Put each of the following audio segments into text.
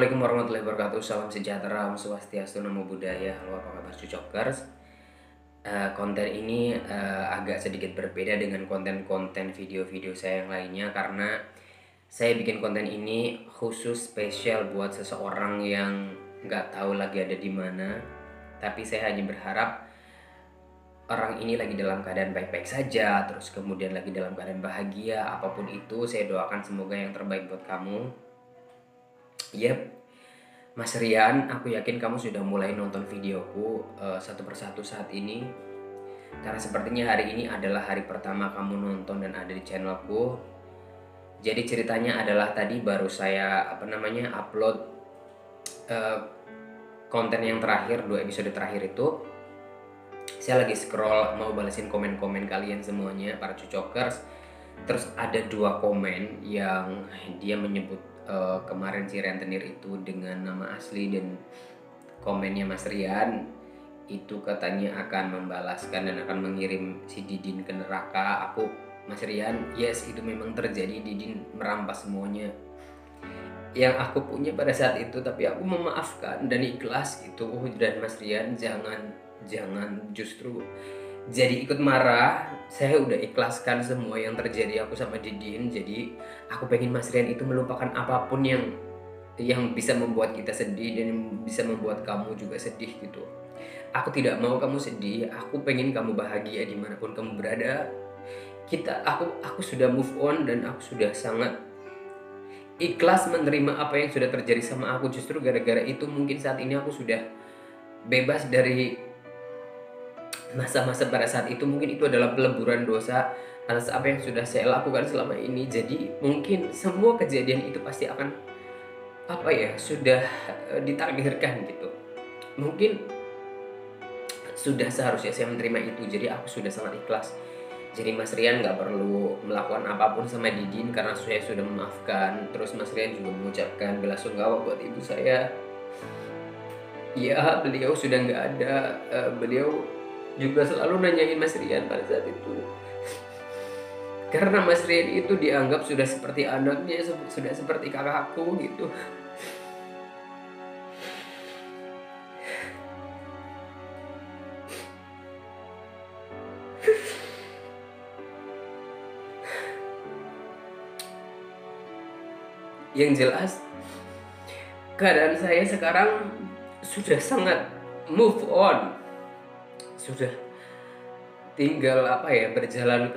Assalamualaikum warahmatullahi wabarakatuh. Salam sejahtera, Om Swastiastu, Namo Buddhaya. Halo, apa kabar cucokers? Konten ini agak sedikit berbeda dengan konten-konten video-video saya yang lainnya karena saya bikin konten ini khusus spesial buat seseorang yang nggak tahu lagi ada di mana. Tapi saya hanya berharap orang ini lagi dalam keadaan baik-baik saja, terus kemudian lagi dalam keadaan bahagia, apapun itu saya doakan semoga yang terbaik buat kamu. Yep. Mas Rian, aku yakin kamu sudah mulai nonton videoku satu persatu saat ini. Karena sepertinya hari ini adalah hari pertama kamu nonton dan ada di channelku. Jadi ceritanya adalah tadi baru saya upload konten yang terakhir, 2 episode terakhir itu. Saya lagi scroll mau balesin komen-komen kalian semuanya, para cucokers. Terus ada 2 komen yang dia menyebut kemarin si rentenir itu dengan nama asli, dan komennya Mas Rian itu katanya akan membalaskan dan akan mengirim si Didin ke neraka. Mas Rian, yes, itu memang terjadi. Didin merampas semuanya yang aku punya pada saat itu, tapi aku memaafkan dan ikhlas gitu. Dan Mas Rian jangan justru jadi ikut marah. Saya udah ikhlaskan semua yang terjadi aku sama Didin. Jadi aku pengen Mas Rian itu melupakan apapun yang bisa membuat kita sedih dan yang bisa membuat kamu juga sedih gitu. Aku tidak mau kamu sedih. Aku pengen kamu bahagia dimanapun kamu berada. Aku sudah move on dan aku sudah sangat ikhlas menerima apa yang sudah terjadi sama aku. Justru gara-gara itu mungkin saat ini aku sudah bebas dari masa-masa pada saat itu. Mungkin itu adalah peleburan dosa atas apa yang sudah saya lakukan selama ini. Jadi mungkin semua kejadian itu pasti akan sudah ditakdirkan gitu. Mungkin sudah seharusnya saya menerima itu. Jadi aku sudah sangat ikhlas. Jadi Mas Rian gak perlu melakukan apapun sama Didin karena saya sudah memaafkan. Terus Mas Rian juga mengucapkan belasungkawa buat ibu saya. Ya, beliau sudah gak ada. Beliau juga selalu nanyain Mas Rian pada saat itu. Karena Mas Rian itu dianggap sudah seperti anaknya, sudah seperti kakakku gitu. Yang jelas keadaan saya sekarang sudah sangat move on. Sudah tinggal berjalan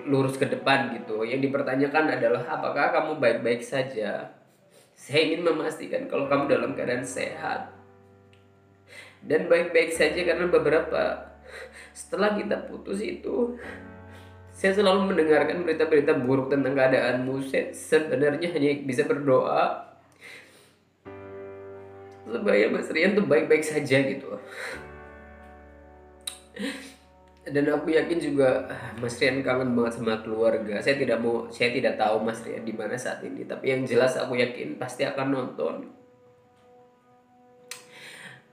lurus ke depan gitu. Yang dipertanyakan adalah apakah kamu baik-baik saja. Saya ingin memastikan kalau kamu dalam keadaan sehat dan baik-baik saja, karena setelah kita putus itu saya selalu mendengarkan berita-berita buruk tentang keadaanmu. Saya sebenarnya hanya bisa berdoa supaya Mas Rian tuh baik-baik saja gitu. Dan aku yakin juga Mas Rian kangen banget sama keluarga. Saya tidak tahu Mas Rian di mana saat ini, tapi yang jelas aku yakin pasti akan nonton.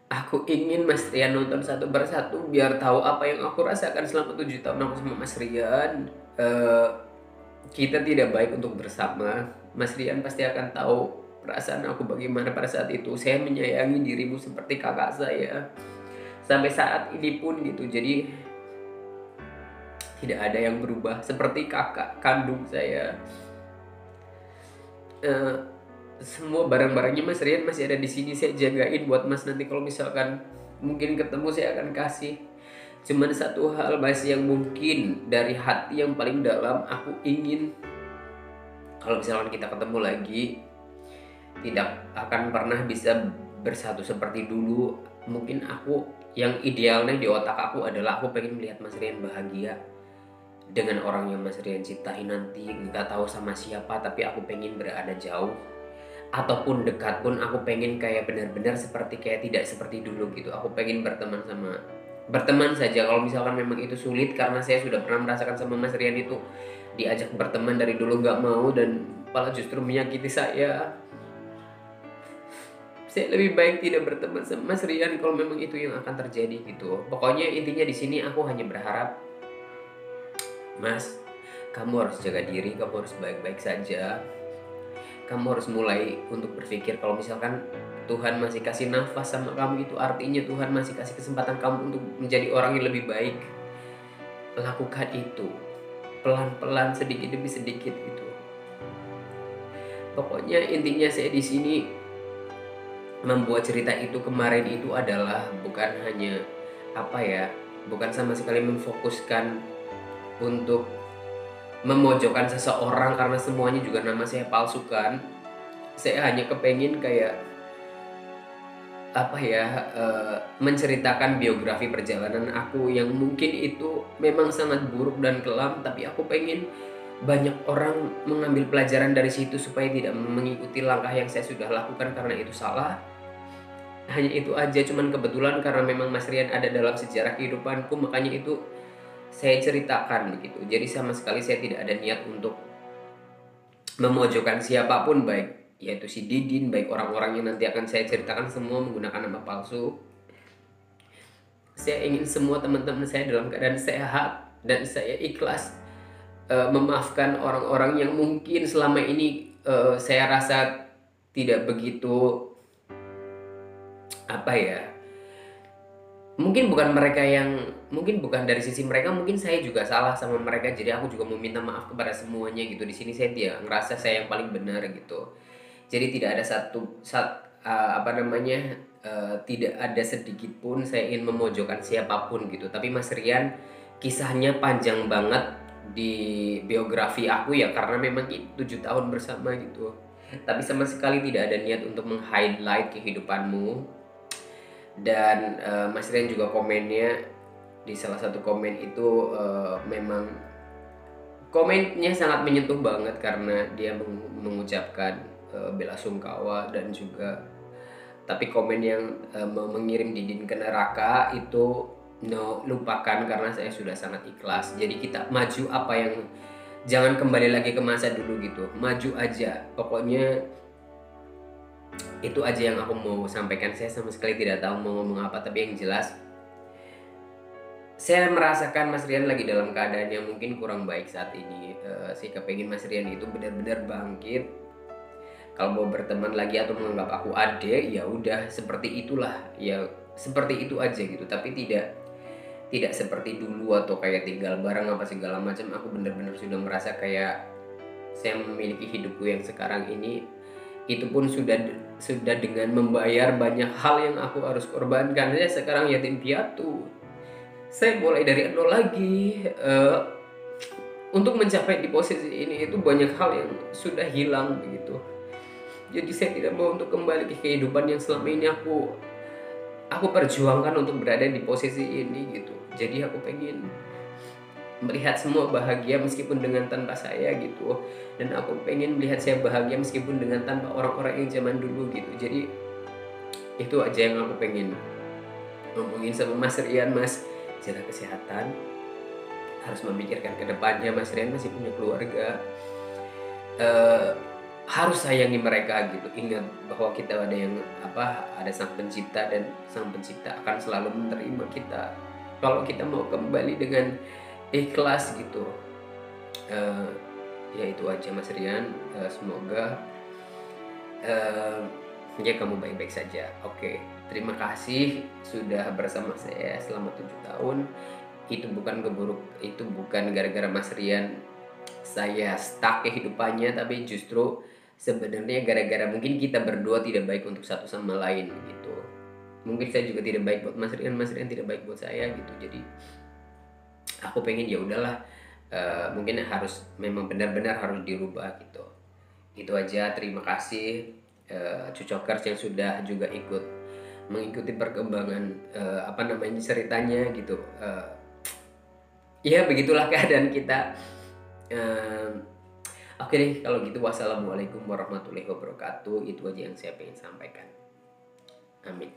Aku ingin Mas Rian nonton satu persatu biar tahu apa yang aku rasakan selama 7 tahun aku sama Mas Rian. Kita tidak baik untuk bersama. Mas Rian pasti akan tahu perasaan aku bagaimana pada saat itu. Saya menyayangi dirimu seperti kakak saya sampai saat ini pun gitu. Jadi tidak ada yang berubah, seperti kakak kandung saya. Semua barang-barangnya Mas Rian masih ada di sini. Saya jagain buat Mas, nanti kalau misalkan mungkin ketemu saya akan kasih. Cuman satu hal Mas, yang mungkin dari hati yang paling dalam aku ingin kalau misalkan kita ketemu lagi tidak akan pernah bisa bersatu seperti dulu. Mungkin aku yang idealnya di otak aku adalah aku pengen melihat Mas Rian bahagia dengan orang yang Mas Rian cintai nanti. Nggak tahu sama siapa, tapi aku pengen berada jauh ataupun dekat pun aku pengen kayak benar-benar tidak seperti dulu gitu. Aku pengen berteman saja. Kalau misalkan memang itu sulit, karena saya sudah pernah merasakan sama Mas Rian itu diajak berteman dari dulu nggak mau dan malah justru menyakiti saya. Saya lebih baik tidak berteman sama Mas Rian kalau memang itu yang akan terjadi gitu. Pokoknya intinya di sini aku hanya berharap, Mas, kamu harus jaga diri, kamu harus baik-baik saja. Kamu harus mulai untuk berpikir kalau misalkan Tuhan masih kasih nafas sama kamu, itu artinya Tuhan masih kasih kesempatan kamu untuk menjadi orang yang lebih baik. Lakukan itu pelan-pelan, sedikit demi sedikit gitu. Pokoknya intinya saya di sini membuat cerita itu kemarin itu adalah bukan hanya bukan sama sekali memfokuskan untuk memojokkan seseorang karena semuanya juga nama saya palsukan. Saya hanya kepengen kayak menceritakan biografi perjalanan aku yang mungkin itu memang sangat buruk dan kelam, tapi aku pengen banyak orang mengambil pelajaran dari situ supaya tidak mengikuti langkah yang saya sudah lakukan karena itu salah. Hanya itu aja, cuman kebetulan karena memang Mas Rian ada dalam sejarah kehidupanku, makanya itu saya ceritakan begitu. Jadi sama sekali saya tidak ada niat untuk memojokkan siapapun, baik yaitu si Didin, baik orang-orang yang nanti akan saya ceritakan semua menggunakan nama palsu. Saya ingin semua teman-teman saya dalam keadaan sehat dan saya ikhlas memaafkan orang-orang yang mungkin selama ini saya rasa tidak begitu mungkin bukan dari sisi mereka, mungkin saya juga salah sama mereka, jadi aku juga mau minta maaf kepada semuanya gitu. Di sini saya tidak ngerasa saya yang paling benar gitu. Jadi tidak ada tidak ada sedikit pun saya ingin memojokkan siapapun gitu. Tapi Mas Rian kisahnya panjang banget di biografi aku ya, karena memang 7 tahun bersama gitu. Tapi sama sekali tidak ada niat untuk meng-highlight kehidupanmu. Dan Mas Rian juga komennya di salah satu komen itu memang komennya sangat menyentuh banget karena dia mengucapkan bela sungkawa dan juga, tapi komen yang mengirim Didin ke neraka itu lupakan karena saya sudah sangat ikhlas. Jadi kita maju, jangan kembali lagi ke masa dulu gitu, maju aja pokoknya. Itu aja yang aku mau sampaikan. Saya sama sekali tidak tahu mau ngomong apa, tapi yang jelas saya merasakan Mas Rian lagi dalam keadaan yang mungkin kurang baik saat ini. Saya kepengen Mas Rian itu benar-benar bangkit. Kalau mau berteman lagi atau menganggap aku adik, ya udah seperti itulah, ya seperti itu aja gitu. Tapi tidak seperti dulu atau kayak tinggal bareng apa segala macam. Aku benar-benar sudah merasa kayak saya memiliki hidupku yang sekarang ini. Itu pun sudah dengan membayar banyak hal yang aku harus korbankan. Saya sekarang yatim piatu. Saya mulai dari nol lagi. Untuk mencapai di posisi ini itu banyak hal yang sudah hilang begitu. Jadi saya tidak mau untuk kembali ke kehidupan yang selama ini aku perjuangkan untuk berada di posisi ini gitu. Jadi aku pengen melihat semua bahagia meskipun dengan tanpa saya gitu, dan aku pengen melihat saya bahagia meskipun dengan tanpa orang-orang yang zaman dulu gitu. Jadi itu aja yang aku pengen ngomongin sama Mas Rian. Mas, jaga kesehatan, harus memikirkan ke depannya. Mas Rian masih punya keluarga, harus sayangi mereka gitu. Ingat bahwa kita ada Sang Pencipta, dan Sang Pencipta akan selalu menerima kita kalau kita mau kembali dengan ikhlas gitu. Ya itu aja Mas Rian. Semoga ya kamu baik-baik saja. Oke, terima kasih sudah bersama saya selama 7 tahun. Itu bukan gara-gara Mas Rian saya stuck kehidupannya, tapi justru sebenarnya gara-gara mungkin kita berdua tidak baik untuk satu sama lain gitu. Mungkin saya juga tidak baik buat Mas Rian tidak baik buat saya gitu. Jadi aku pengen ya udahlah, mungkin memang benar-benar harus dirubah gitu. Itu aja. Terima kasih Cucokers yang sudah juga ikut mengikuti perkembangan ceritanya gitu. Ya begitulah keadaan kita. Oke deh kalau gitu. Wassalamualaikum warahmatullahi wabarakatuh. Itu aja yang saya pengen sampaikan. Amin.